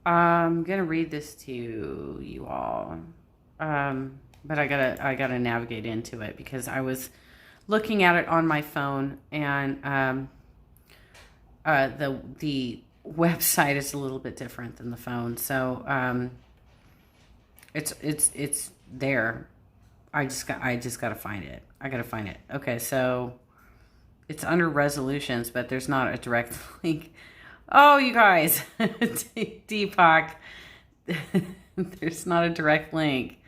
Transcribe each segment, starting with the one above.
I'm gonna read this to you all, but I gotta navigate into it because I was looking at it on my phone, and the website is a little bit different than the phone, so it's there. I just gotta find it. I gotta find it. Okay, so it's under resolutions, but there's not a direct link. Oh, you guys, DPOC. There's not a direct link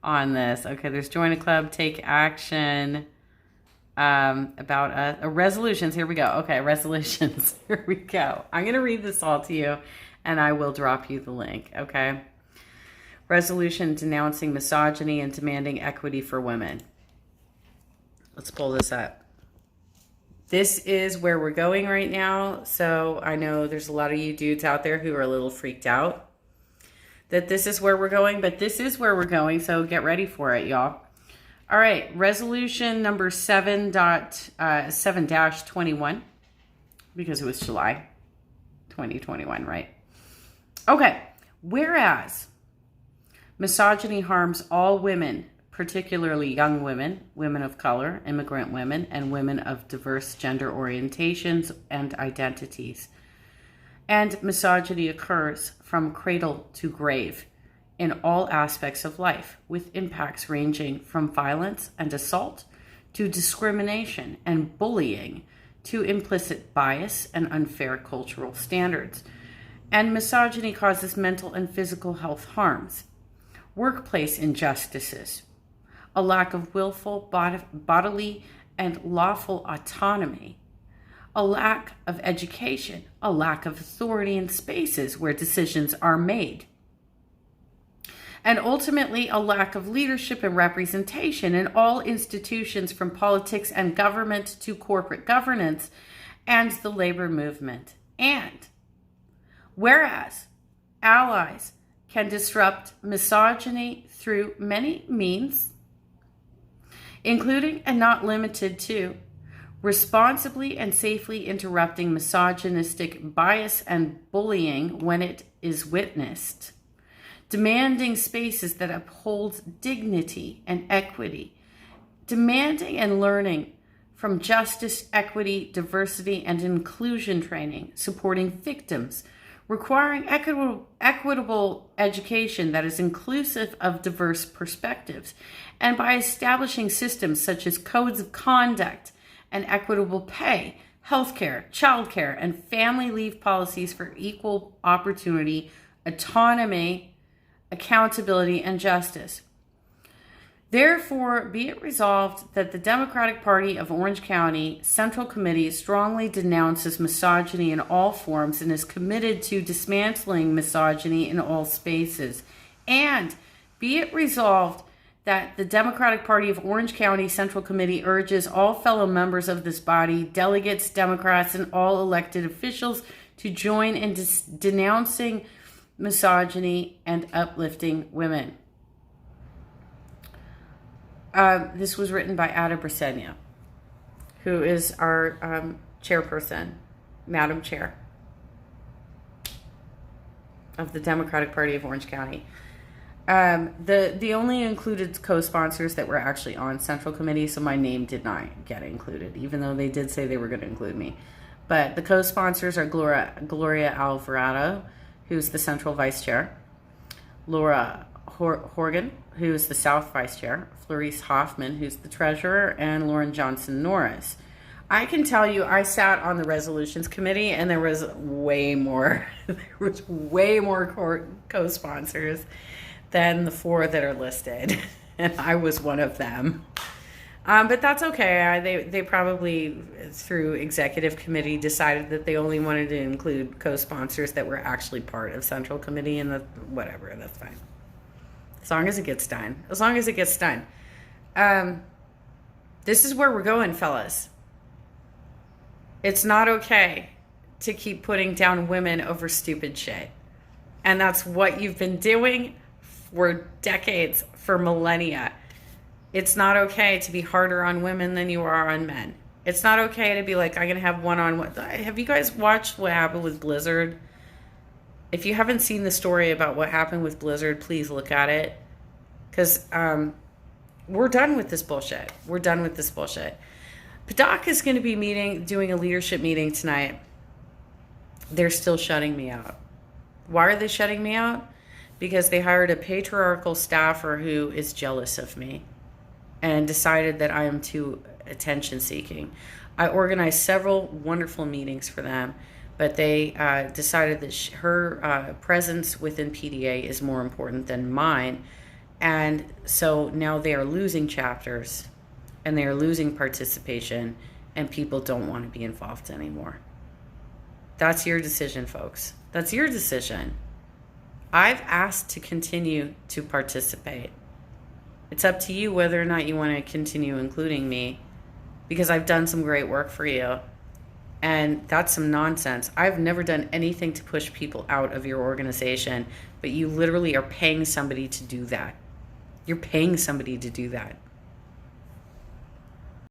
on this. Okay, there's join a club, take action, about resolutions. Here we go. Okay, resolutions. Here we go. I'm going to read this all to you, and I will drop you the link. Okay. Resolution denouncing misogyny and demanding equity for women. Let's pull this up. This is where we're going right now. So I know there's a lot of you dudes out there who are a little freaked out that this is where we're going, but this is where we're going. So get ready for it, y'all. All right. Resolution number 7-21, because it was July 2021, right? Okay. Whereas misogyny harms all women, particularly young women, women of color, immigrant women, and women of diverse gender orientations and identities. And misogyny occurs from cradle to grave in all aspects of life, with impacts ranging from violence and assault to discrimination and bullying to implicit bias and unfair cultural standards. And misogyny causes mental and physical health harms, workplace injustices, a lack of willful bodily and lawful autonomy, a lack of education, a lack of authority in spaces where decisions are made, and ultimately a lack of leadership and representation in all institutions, from politics and government to corporate governance and the labor movement. And whereas allies can disrupt misogyny through many means, including and not limited to responsibly and safely interrupting misogynistic bias and bullying when it is witnessed, demanding spaces that uphold dignity and equity, demanding and learning from justice, equity, diversity, and inclusion training, supporting victims, requiring equitable education that is inclusive of diverse perspectives, and by establishing systems such as codes of conduct and equitable pay, healthcare, childcare, and family leave policies for equal opportunity, autonomy, accountability, and justice. Therefore, be it resolved that the Democratic Party of Orange County Central Committee strongly denounces misogyny in all forms and is committed to dismantling misogyny in all spaces. And be it resolved that the Democratic Party of Orange County Central Committee urges all fellow members of this body, delegates, Democrats, and all elected officials to join in denouncing misogyny and uplifting women. This was written by Ada Brisenia, who is our chairperson, Madam Chair of the Democratic Party of Orange County. The only included co-sponsors that were actually on Central Committee, so my name did not get included, even though they did say they were going to include me. But the co-sponsors are Gloria Alvarado, who's the Central Vice Chair, Laura Horgan, who is the South Vice Chair, Clarice Hoffman, who's the Treasurer, and Lauren Johnson Norris. I can tell you, I sat on the Resolutions Committee, and there was way more co-sponsors than the 4 that are listed, and I was one of them. But that's okay. They probably, through executive committee, decided that they only wanted to include co-sponsors that were actually part of Central Committee, and whatever, that's fine. As long as it gets done. As long as it gets done. This is where we're going, fellas. It's not okay to keep putting down women over stupid shit. And that's what you've been doing for decades, for millennia. It's not okay to be harder on women than you are on men. It's not okay to be like, I'm going to have one-on-one. Have you guys watched what happened with Blizzard? If you haven't seen the story about what happened with Blizzard, please look at it. Because we're done with this bullshit. We're done with this bullshit. PDOC is going to be doing a leadership meeting tonight. They're still shutting me out. Why are they shutting me out? Because they hired a patriarchal staffer who is jealous of me and decided that I am too attention-seeking. I organized several wonderful meetings for them, but they decided that her presence within PDA is more important than mine. And so now they are losing chapters and they are losing participation, and people don't want to be involved anymore. That's your decision, folks. That's your decision. I've asked to continue to participate. It's up to you whether or not you want to continue including me, because I've done some great work for you. And that's some nonsense. I've never done anything to push people out of your organization, but you literally are paying somebody to do that. You're paying somebody to do that.